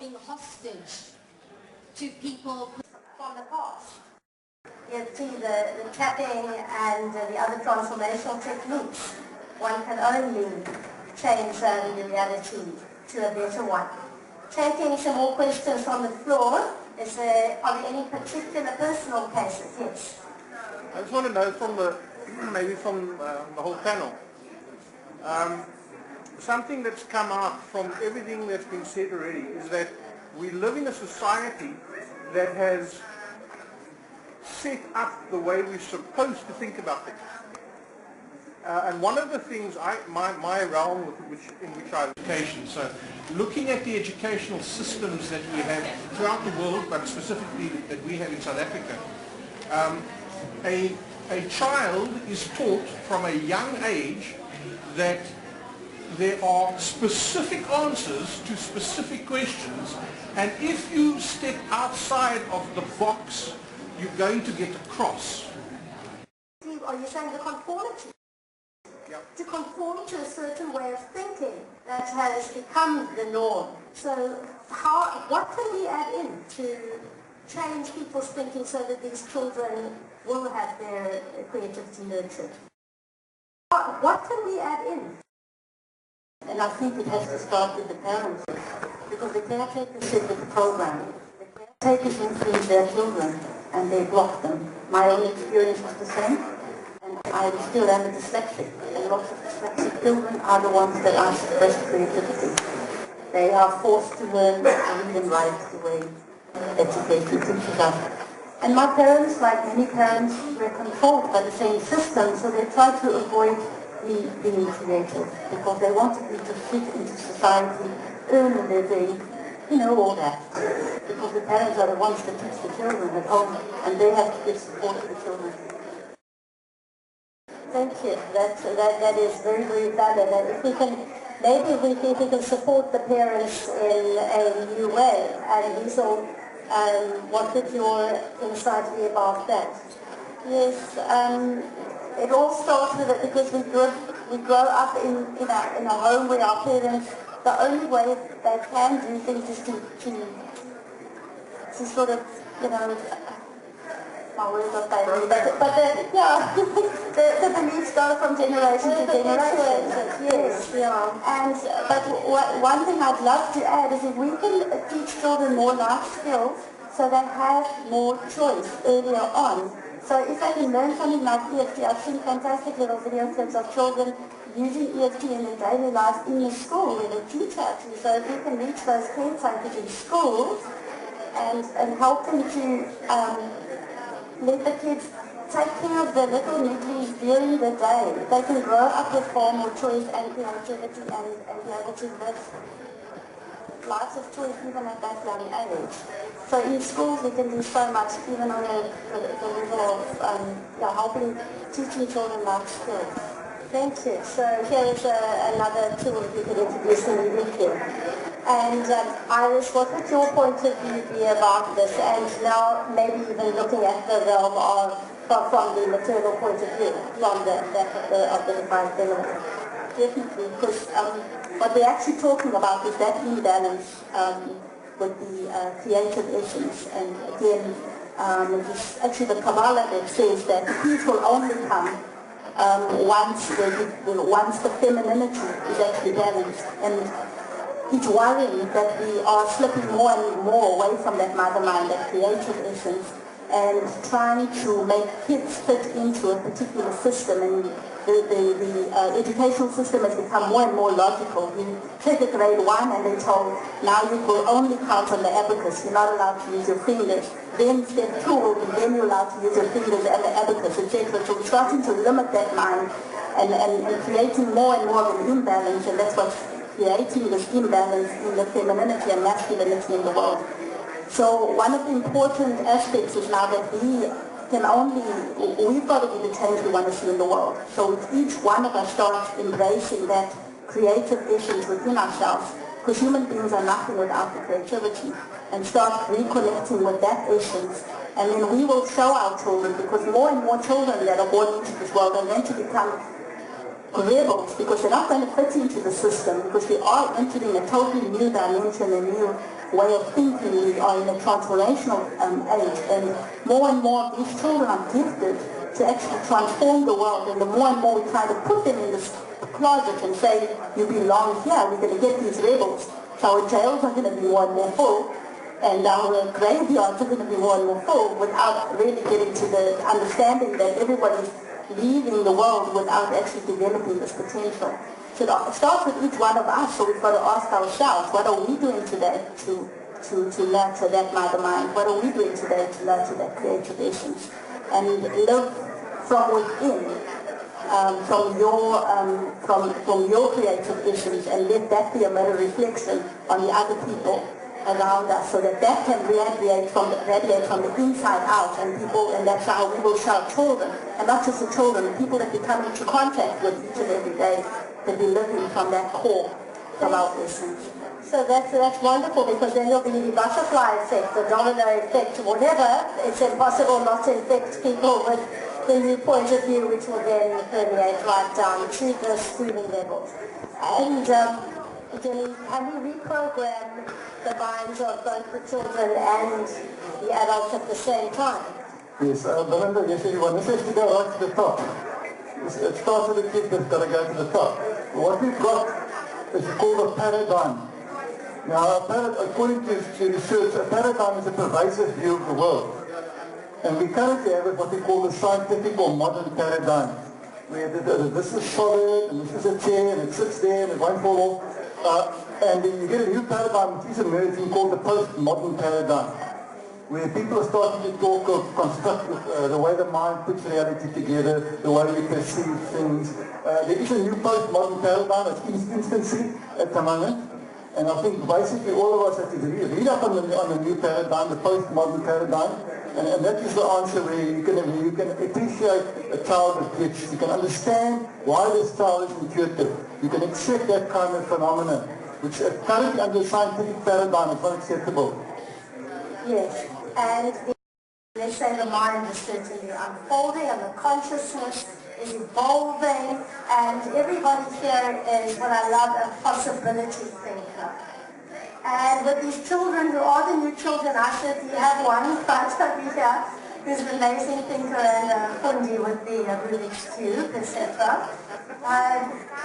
being hostage to people from the past. You see the tapping and the other transformational techniques. One can only change the reality to a better one. Taking some more questions from the floor. Are there any particular personal cases? Yes. I just want to know from maybe from the whole panel, something that's come out from everything that's been said already is that we live in a society that has set up the way we're supposed to think about things. And one of the things, my realm in which I education, so looking at the educational systems that we have throughout the world, but specifically that we have in South Africa, a child is taught from a young age that there are specific answers to specific questions, and if you step outside of the box, you're going to get a cross. Are you saying the conformity? Yep. To conform to a certain way of thinking that has become the norm. So what can we add in to change people's thinking so that these children will have their creativity nurtured? What can we add in? And I think it has to start with the parents, because the caretakers sit with the program. The caretakers influence their children and they block them. My own experience was the same, and I still am a dyslexic, and lots of dyslexic children are the ones that are suppressed creativity. They are forced to learn to read and write the way education teaches us. And my parents, like many parents, were controlled by the same system, so they tried to avoid me being creative, because they wanted me to fit into society, earn a living, all that. Because the parents are the ones that teach the children at home, and they have to give support to the children. Thank you. That is very, very valid. And if we can, maybe if we can support the parents in a new way. And Liesel, what would your insight be about that? Yes, it all starts with it because we grow up in a home where our parents, the only way they can do things is to sort of, my words are failing, but the beliefs go from generation to generation. Yes, yeah. But one thing I'd love to add is if we can teach children more life skills so they have more choice earlier on. So if they can learn something like EFT, I've seen fantastic little video clips of children using EFT in their daily life in the school where they teach actually. So if we can reach those caretakers in schools and help them to let the kids take care of the little nigglies during the day, they can grow up with far more choice and creativity and be able to live lives of choice even at that young age. So in schools we can do so much, even on the level of helping, teaching children life skills. Thank you. So here is another tool that you can introduce immediately. And Iris, what would your point of view be about this? And now maybe even looking at the realm of, from the maternal point of view, from that of the defined feminine. Definitely, because what we're actually talking about is that imbalance with the creative essence. And again, it's actually the Kabbalah that says that peace will only come once the femininity is actually balanced. And it's worrying that we are slipping more and more away from that mother mind, that creative essence, and trying to make kids fit into a particular system. And the educational system has become more and more logical. You take a grade 1 and they're told, now you will only count on the abacus, you're not allowed to use your fingers. Then step 2 will be, then you're allowed to use your fingers and the abacus, etc. So we're starting to limit that mind and creating more and more of an imbalance, and that's what's creating this imbalance in the femininity and masculinity in the world. So one of the important aspects is now that we've got to be the change we want to see in the world. So if each one of us starts embracing that creative essence within ourselves, because human beings are nothing without the creativity, and start reconnecting with that essence, and then we will show our children, because more and more children that are born into this world are going to become rebels, because they're not going to fit into the system, because we are entering a totally new dimension, a new way of thinking. We are in a transformational age, and more of these children are gifted to actually transform the world, and the more and more we try to put them in this closet and say, you belong here, we're going to get these rebels. So our jails are going to be more and more full, and our graveyards are going to be more and more full, without really getting to the understanding that everybody's leaving the world without actually developing this potential. So it starts with each one of us, so we've got to ask ourselves, what are we doing today to nurture that mother mind? What are we doing today to nurture that creative essence? And live from within, from your creative essence, and let that be a mirror reflection on the other people around us, so that can radiate from the inside out, and that's how we will show children, and not just the children, the people that we come into contact with each and every day, that we live in from that core of our essence. So that's wonderful, because then there'll be the butterfly effect, the domino effect, whatever. It's impossible not to infect people with the new point of view, which will then permeate right down to the student level. And Jenny, can we reprogram the minds of both the children and the adults at the same time? Yes, Belinda, yes, everyone. This has to go right to the top. It starts with the kid that's got to go to the top. What we've got is called a paradigm. Now, according to research, a paradigm is a pervasive view of the world. And we currently have what we call the scientific or modern paradigm, where this is solid, and this is a chair, and it sits there, and it won't fall off. And then you get a new paradigm which is emerging called the postmodern paradigm, where people are starting to talk of constructive, the way the mind puts reality together, the way we perceive things. There is a new postmodern paradigm, it's infancy at the moment. And I think basically all of us have to read up on the new paradigm, the postmodern paradigm, and that is the answer where you can appreciate a child with gifts. You can understand why this child is intuitive. You can accept that kind of phenomenon, which currently under the scientific paradigm is not acceptable. Yes, and let's say the mind is certainly unfolding, and the consciousness is evolving, and everybody here is, what I love, a possibility thinker. And with these children who are the new children, I certainly have one right over here who's an amazing thinker, and Fundi with the Rubik's Cube, etc.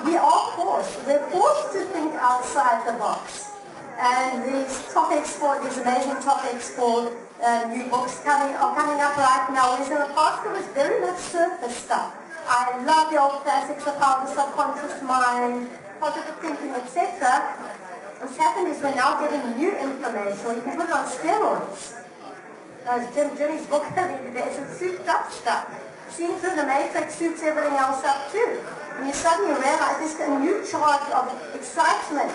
We are forced. We're forced to think outside the box. And these amazing topics for new books are coming up right now. Whereas in the past there was very much surface stuff. I love the old classics of how the subconscious mind, positive thinking, etc. What's happened is we're now getting new information, or you can put it on steroids. As Jimmy's book it's a souped up stuff. Seeing through the matrix suits everything else up too. And you suddenly realize there's a new charge of excitement.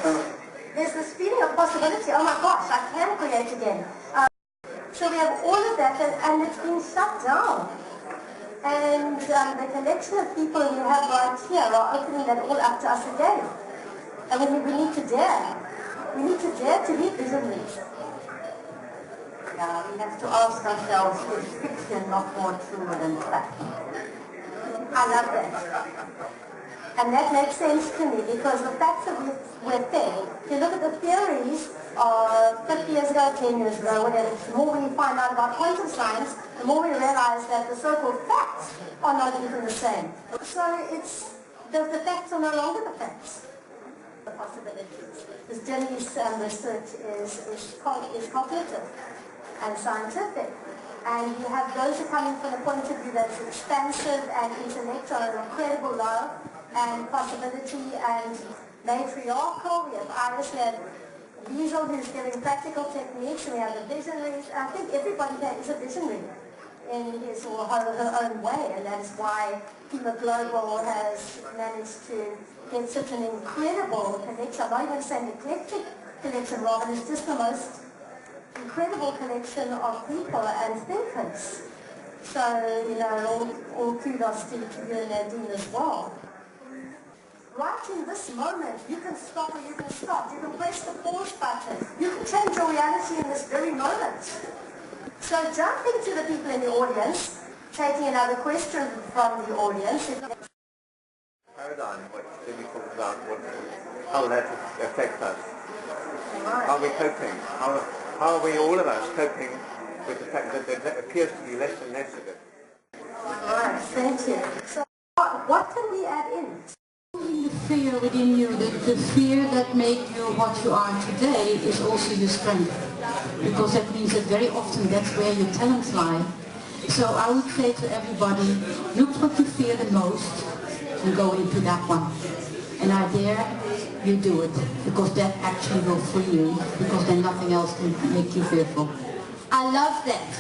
There's this feeling of possibility. Oh my gosh, I can create again. So we have all of that, and it's been shut down. And the collection of people you have right here are opening that all up to us again. And we need to dare. We need to dare to be visionaries. Yeah, we have to ask ourselves, is fiction not more true than fact? I love that. And that makes sense to me, because the facts that we're fed, if you look at the theories of 50 years ago, 10 years ago, whatever, the more we find out about quantum science, the more we realize that the so-called facts are not even the same. So the facts are no longer the facts. The possibilities. Because Jimmy's research is cognitive and scientific. And you have those who come in from the point of view that's expansive and intellectual and incredible love and possibility and matriarchal. We have Iris, we have Liesel, who's giving practical techniques, and we have the visionaries. I think everybody here is a visionary in his or her own way, and that's why Pima Global has managed to get such an incredible collection. I'm not even saying eclectic collection, Robin, it's just the most incredible collection of people and thinkers. So, all kudos to you and Nadine as well. Right in this moment, you can stop or you can start. You can press the pause button. You can change your reality in this very moment. So jumping to the people in the audience, taking another question from the audience. Paradigm, what Jimmy talks about, how that affects us. How we coping? How are we, all of us, coping with the fact that there appears to be less and less of it? Alright, thank you. So what can we add in? The fear within you, the fear that made you what you are today is also your strength. Because that means that very often that's where your talents lie. So I would say to everybody, look what you fear the most and go into that one. And I dare you do it, because that actually will free you, because then nothing else can make you fearful. I love that.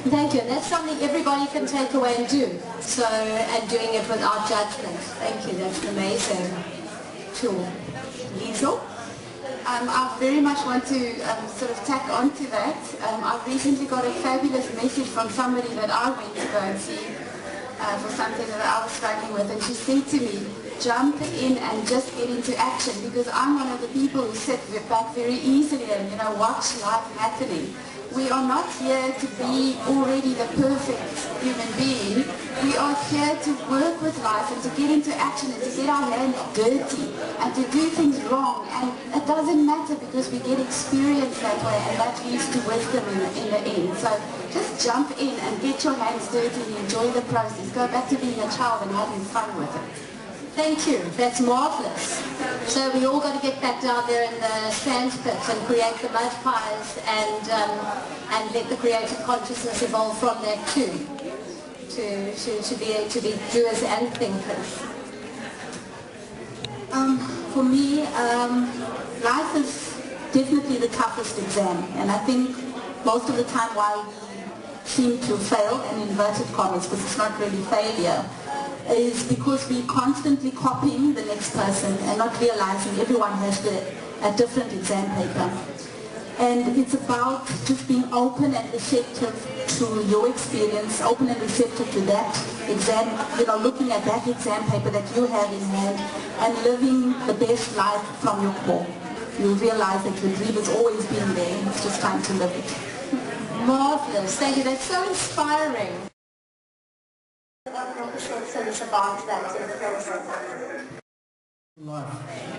Thank you. That's something everybody can take away and do. So, and doing it without judgment. Thank you. That's an amazing tool. Liesel? I very much want to sort of tack on to that. I've recently got a fabulous message from somebody that I went to go and see for something that I was struggling with, and she said to me, jump in and just get into action, because I'm one of the people who sit back very easily and watch life happening. We are not here to be already the perfect human being. We are here to work with life and to get into action and to get our hands dirty and to do things wrong. And it doesn't matter, because we get experience that way, and that leads to wisdom in the end. So just jump in and get your hands dirty and enjoy the process. Go back to being a child and having fun with it. Thank you. That's marvelous. So we all got to get back down there in the sand pit and create the mud pies and let the creative consciousness evolve from that too. To be doers and thinkers. For me, life is definitely the toughest exam, and I think most of the time why we seem to fail, in inverted commas, because it's not really failure, is because we're constantly copying the next person and not realizing everyone has a different exam paper. And it's about just being open and receptive to your experience, open and receptive to that exam, looking at that exam paper that you have in hand and living the best life from your core. You'll realize that your dream has always been there. It's just time to live it. Marvelous. Thank you. That's so inspiring. About that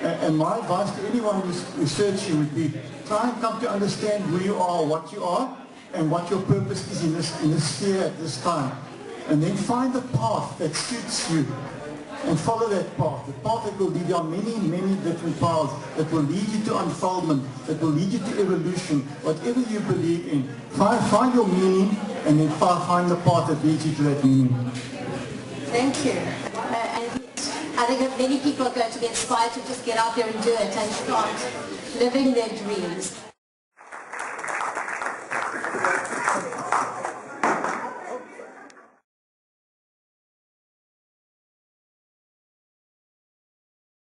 And my advice to anyone who's researching would be, try and come to understand who you are, what you are, and what your purpose is in this sphere at this time. And then find the path that suits you and follow that path. The path that will lead you on many, many different paths, that will lead you to unfoldment, that will lead you to evolution, whatever you believe in. Find your meaning, and then find the path that leads you to that meaning. Thank you. And I think that many people are going to be inspired to just get out there and do it and start living their dreams.